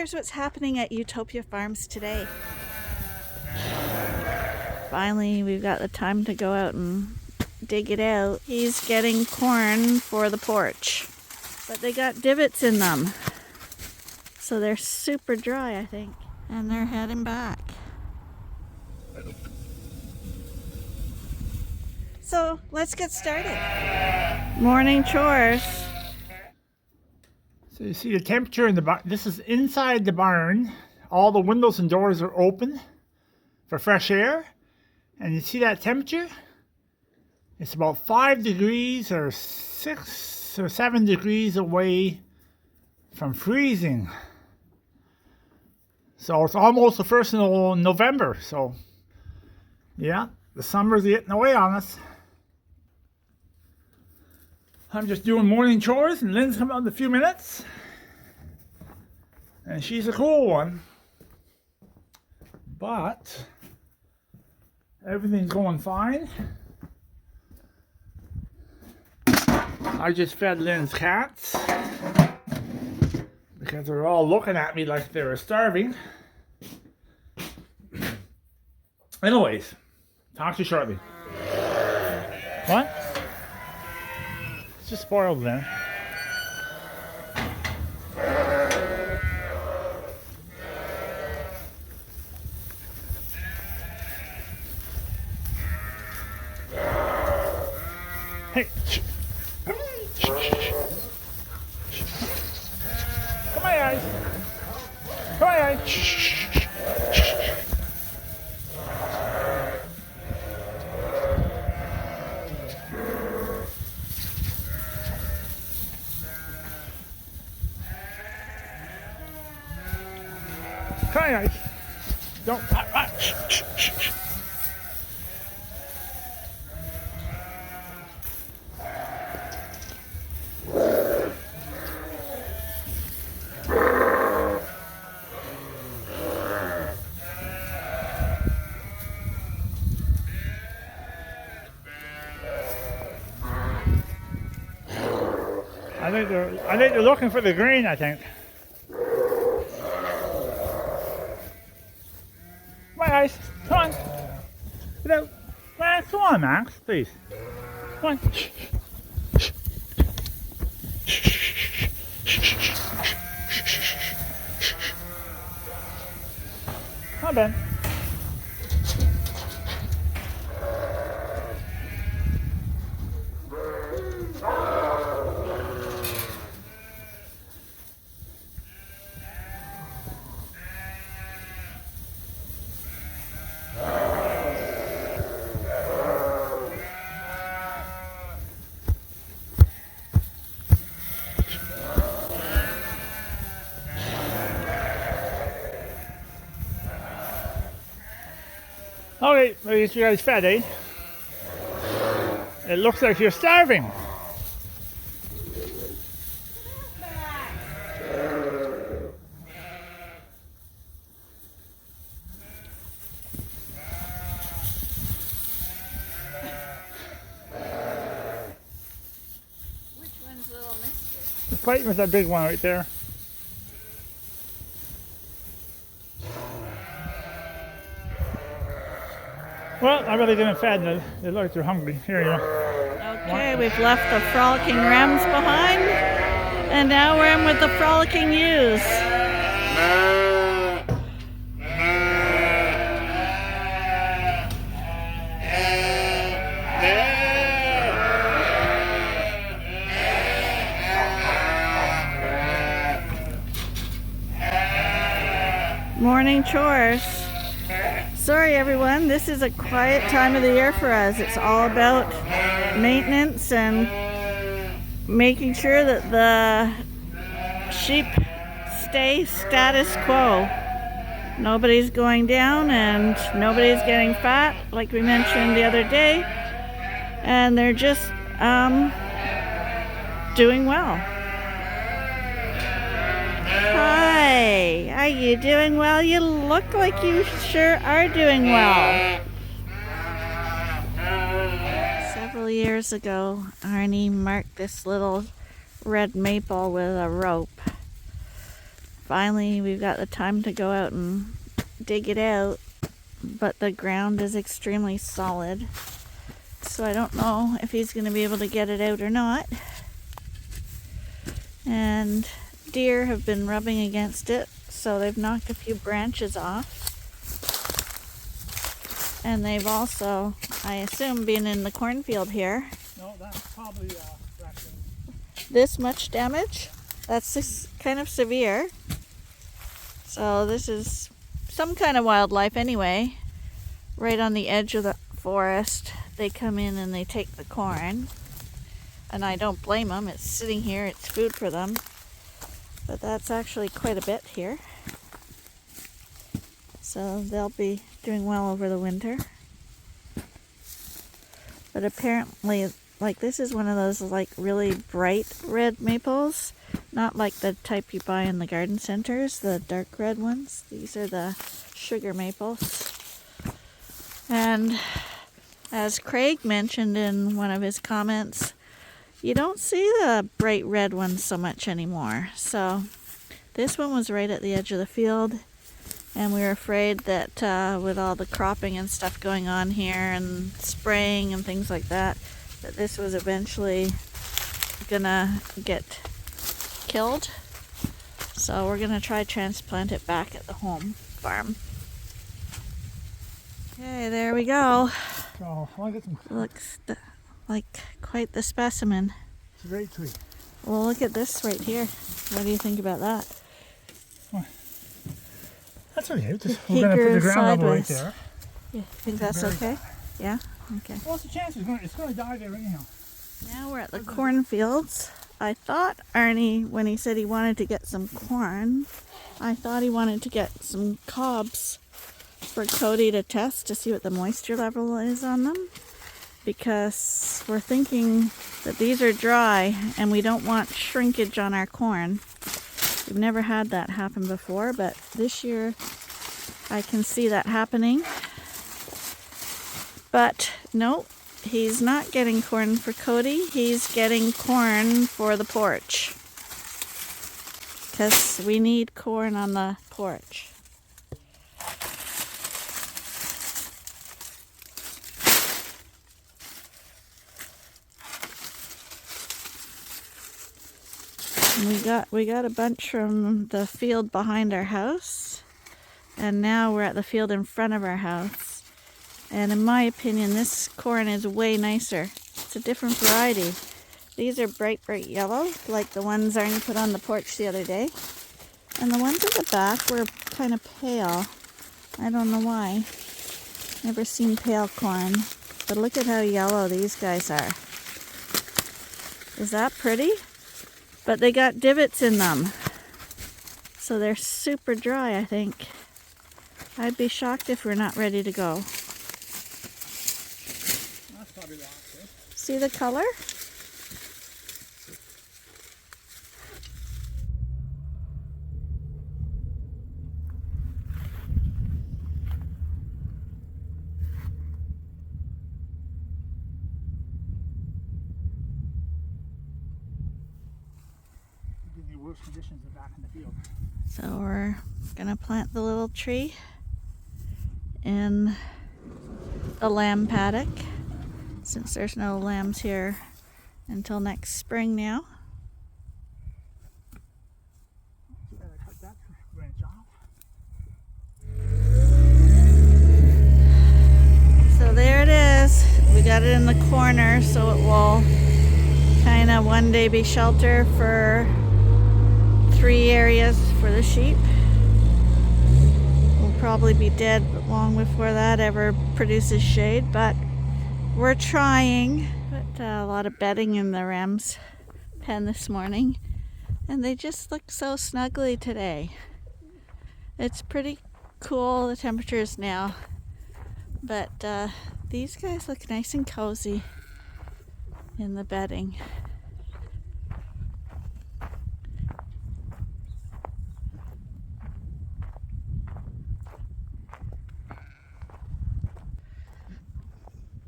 here's what's happening at Ewetopia Farms today. Finally, we've got the time to go out and dig it out. He's getting corn for the porch, but they got divots in them, so they're super dry, I think, and they're heading back. So let's get started. Morning chores. So you see the temperature in the barn. This is inside the barn. All the windows and doors are open for fresh air. And you see that temperature? It's about 5 degrees or 6 or 7 degrees away from freezing. So it's almost the 1st of November. So yeah, the summer's getting away on us. I'm just doing morning chores, and Lynn's coming out in a few minutes. And she's a cool one. But everything's going fine. I just fed Lynn's cats because they're all looking at me like they were starving. Anyways, talk to you shortly. What? It's just spoiled then. Hey. Come on, guys. Come on, guys. Come on, guys. Don't. I think they're looking for the grain, I think. Come on, guys. Come on. Get out. Come on, Max, please. Come on. Come on, Ben. Okay, at least you guys fed, eh? It looks like you're starving. Which one's little mister? He's fighting with that big one right there. Well, I really didn't fed them. They look like they're hungry. Here you go. Okay, we've left the frolicking rams behind, and now we're in with the frolicking ewes. Morning chores. Sorry everyone, this is a quiet time of the year for us. It's all about maintenance and making sure that the sheep stay status quo. Nobody's going down and nobody's getting fat, like we mentioned the other day, and they're just doing well. Hi, are you doing well? You look like you sure are doing well. Several years ago, Arnie marked this little red maple with a rope. finally we've got the time to go out and dig it out, but the ground is extremely solid, so I don't know if he's going to be able to get it out or not. And deer have been rubbing against it, so they've knocked a few branches off. And they've also, I assume, been in the cornfield here. No, that's probably raccoon. This much damage? That's just kind of severe. So this is some kind of wildlife anyway. Right on the edge of the forest, they come in and they take the corn. And I don't blame them. It's sitting here, it's food for them. But that's actually quite a bit here. So they'll be doing well over the winter. But apparently, like, this is one of those like really bright red maples, not like the type you buy in the garden centers, the dark red ones. These are the sugar maples. And as Craig mentioned in one of his comments, you don't see the bright red ones so much anymore. So this one was right at the edge of the field. And we were afraid that with all the cropping and stuff going on here and spraying and things like that, that this was eventually gonna get killed. So we're gonna try transplant it back at the home farm. Okay, there we go. So I get some. Looks like quite the specimen. It's a great tree. Well, look at this right here. What do you think about that? That's okay. He We're going to put the grew ground level right sideways. there. You think that's okay? Yeah? Okay. What's the chance it's going to die there anyhow? Now we're at the cornfields. I thought Arnie, when he said he wanted to get some corn, I thought he wanted to get some cobbs for Cody to test to see what the moisture level is on them. Because we're thinking that these are dry and we don't want shrinkage on our corn. We've never had that happen before, but this year I can see that happening. But no, he's not getting corn for Cody. He's getting corn for the porch. Because we need corn on the porch. We got a bunch from the field behind our house, and now we're at the field in front of our house. And in my opinion, this corn is way nicer. It's a different variety. These are bright yellow, like the ones Arnie put on the porch the other day. And the ones at the back were kind of pale. I don't know why. Never seen pale corn. But look at how yellow these guys are. Is that pretty? But they got divots in them. So they're super dry, I think. I'd be shocked if we're not ready to go. That's probably lost, eh? See the color? Worse conditions than back in the field. So we're gonna plant the little tree in the lamb paddock, since there's no lambs here until next spring now. Too bad I cut that branch off. So there it is. We got it in the corner so it will kind of one day be shelter for 3 areas for the sheep. We'll probably be dead long before that ever produces shade, but we're trying. Put a lot of bedding in the ram's pen this morning, and they just look so snuggly today. It's pretty cool, the temperatures now, but these guys look nice and cozy in the bedding.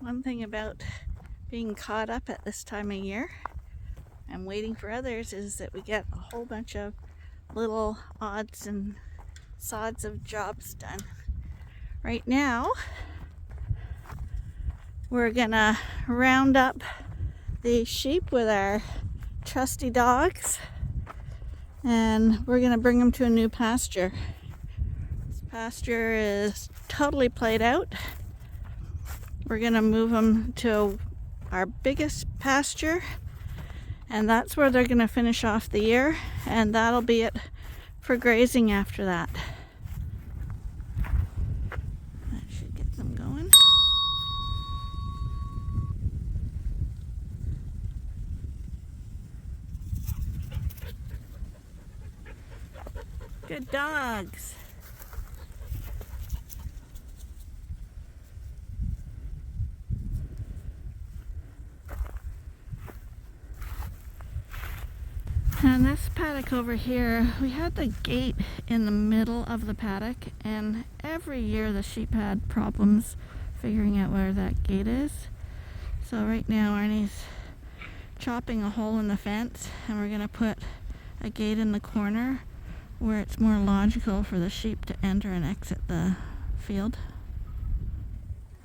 One thing about being caught up at this time of year and waiting for others is that we get a whole bunch of little odds and sods of jobs done. Right now, we're gonna round up the sheep with our trusty dogs, and we're gonna bring them to a new pasture. This pasture is totally played out. We're gonna move them to our biggest pasture, and that's where they're gonna finish off the year, and that'll be it for grazing after that. That should get them going. Good dogs. And this paddock over here, we had the gate in the middle of the paddock, and every year the sheep had problems figuring out where that gate is. So right now Arnie's chopping a hole in the fence, and we're gonna put a gate in the corner where it's more logical for the sheep to enter and exit the field.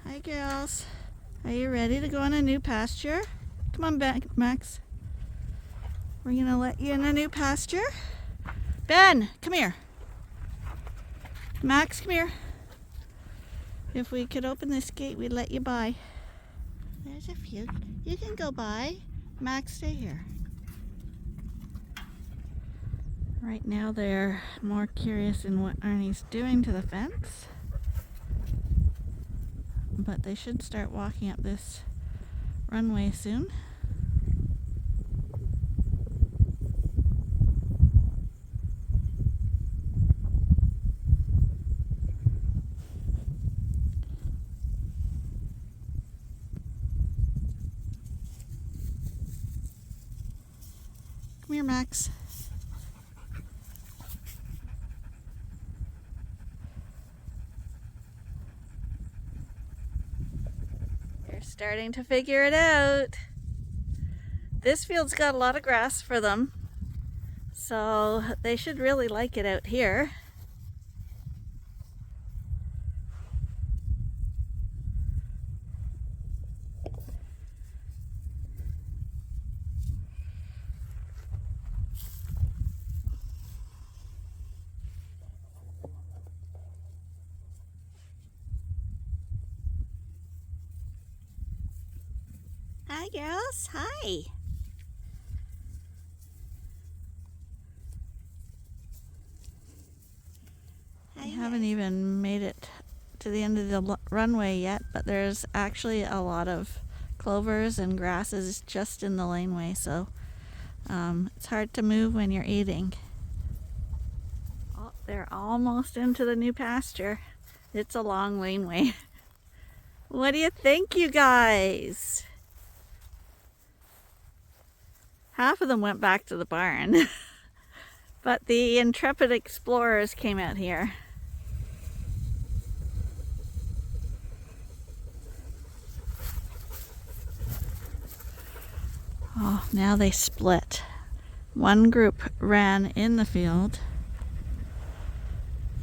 Hi girls, are you ready to go on a new pasture? Come on back, Max. We're gonna let you in a new pasture. Ben, come here. Max, come here. If we could open this gate, we'd let you by. There's a few. You can go by. Max, stay here. Right now they're more curious in what Arnie's doing to the fence. But they should start walking up this runway soon. Come here, Max. They're starting to figure it out. This field's got a lot of grass for them, so they should really like it out here. Hi girls, hi. I haven't even made it to the end of the runway yet, but there's actually a lot of clovers and grasses just in the laneway, so it's hard to move when you're eating. Oh, they're almost into the new pasture. It's a long laneway. What do you think, you guys? Half of them went back to the barn, but the intrepid explorers came out here. Oh, now they split. One group ran in the field,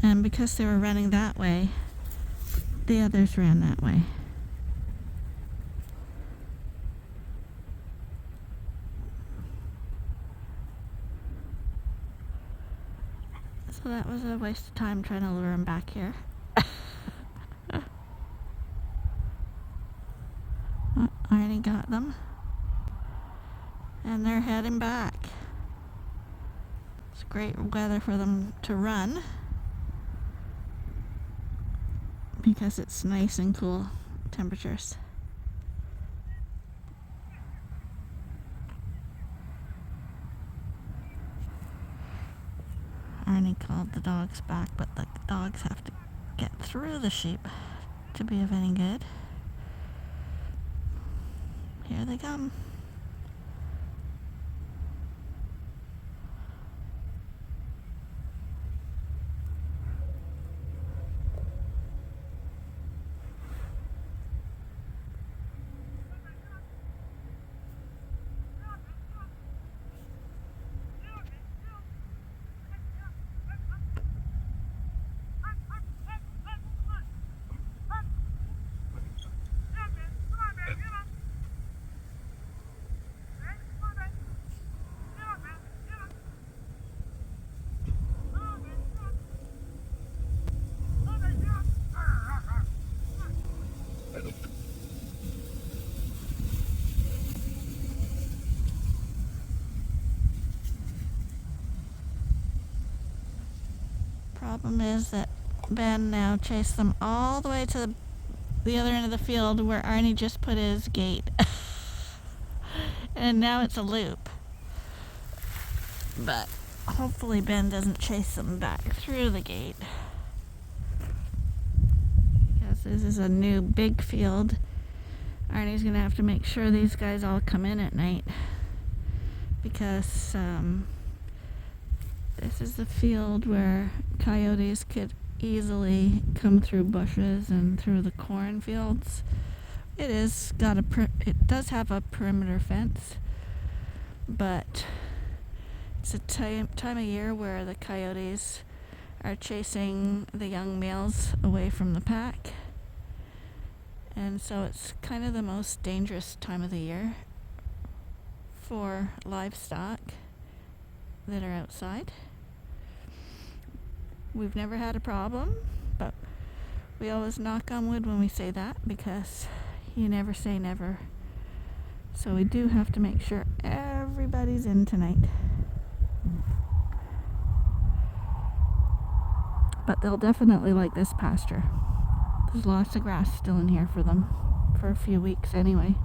and because they were running that way, the others ran that way. So that was a waste of time trying to lure them back here. I already got them. And they're heading back. It's great weather for them to run because it's nice and cool temperatures. Arnie called the dogs back, but the dogs have to get through the sheep to be of any good. Here they come. problem is that Ben now chased them all the way to the other end of the field where Arnie just put his gate. And now it's a loop. But hopefully Ben doesn't chase them back through the gate. Because this is a new big field. Arnie's going to have to make sure these guys all come in at night. Because this is the field where coyotes could easily come through bushes and through the cornfields. It does have a perimeter fence, but it's a time of year where the coyotes are chasing the young males away from the pack, and so it's kind of the most dangerous time of the year for livestock that are outside. We've never had a problem, but we always knock on wood when we say that, because you never say never. So we do have to make sure everybody's in tonight. But they'll definitely like this pasture. There's lots of grass still in here for them, for a few weeks anyway.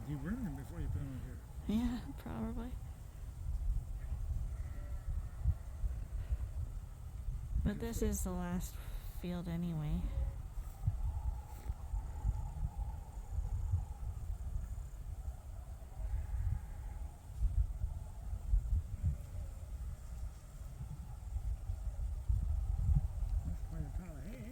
You burn them before you put them on here. Yeah, probably. But this is the last field anyway. That's quite a pile of hay.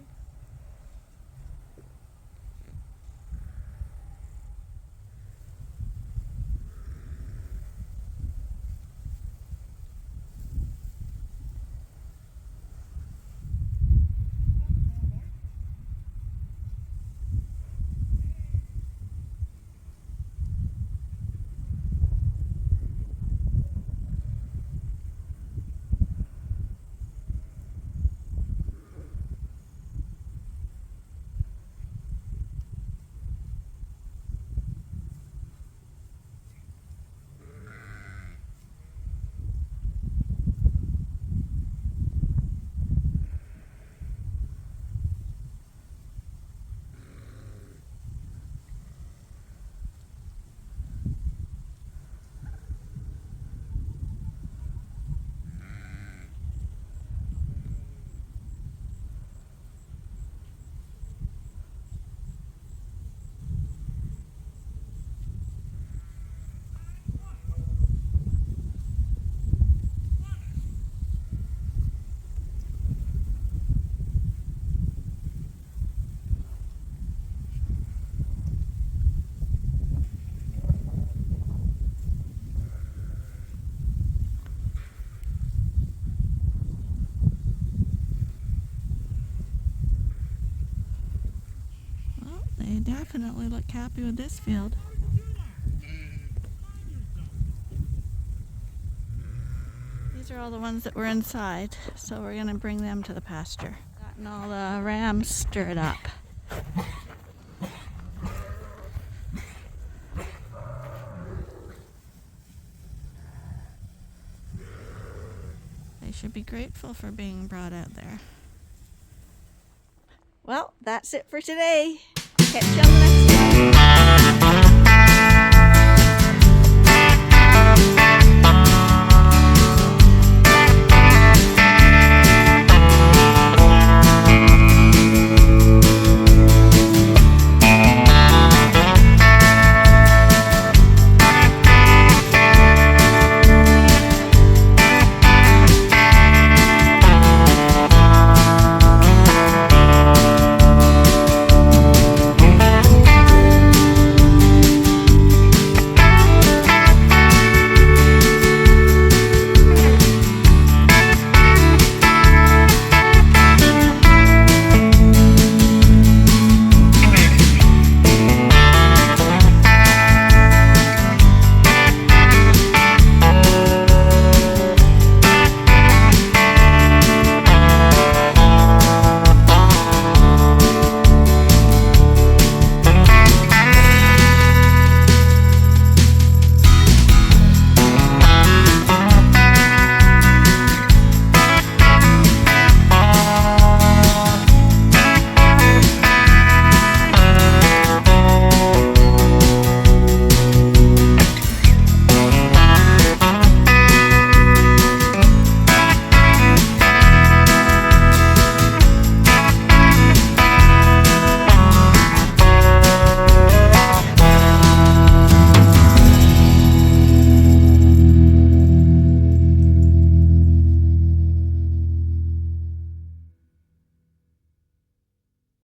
They definitely look happy with this field. These are all the ones that were inside, so we're going to bring them to the pasture. Gotten all the rams stirred up. They should be grateful for being brought out there. Well, that's it for today. Catch you on the next one.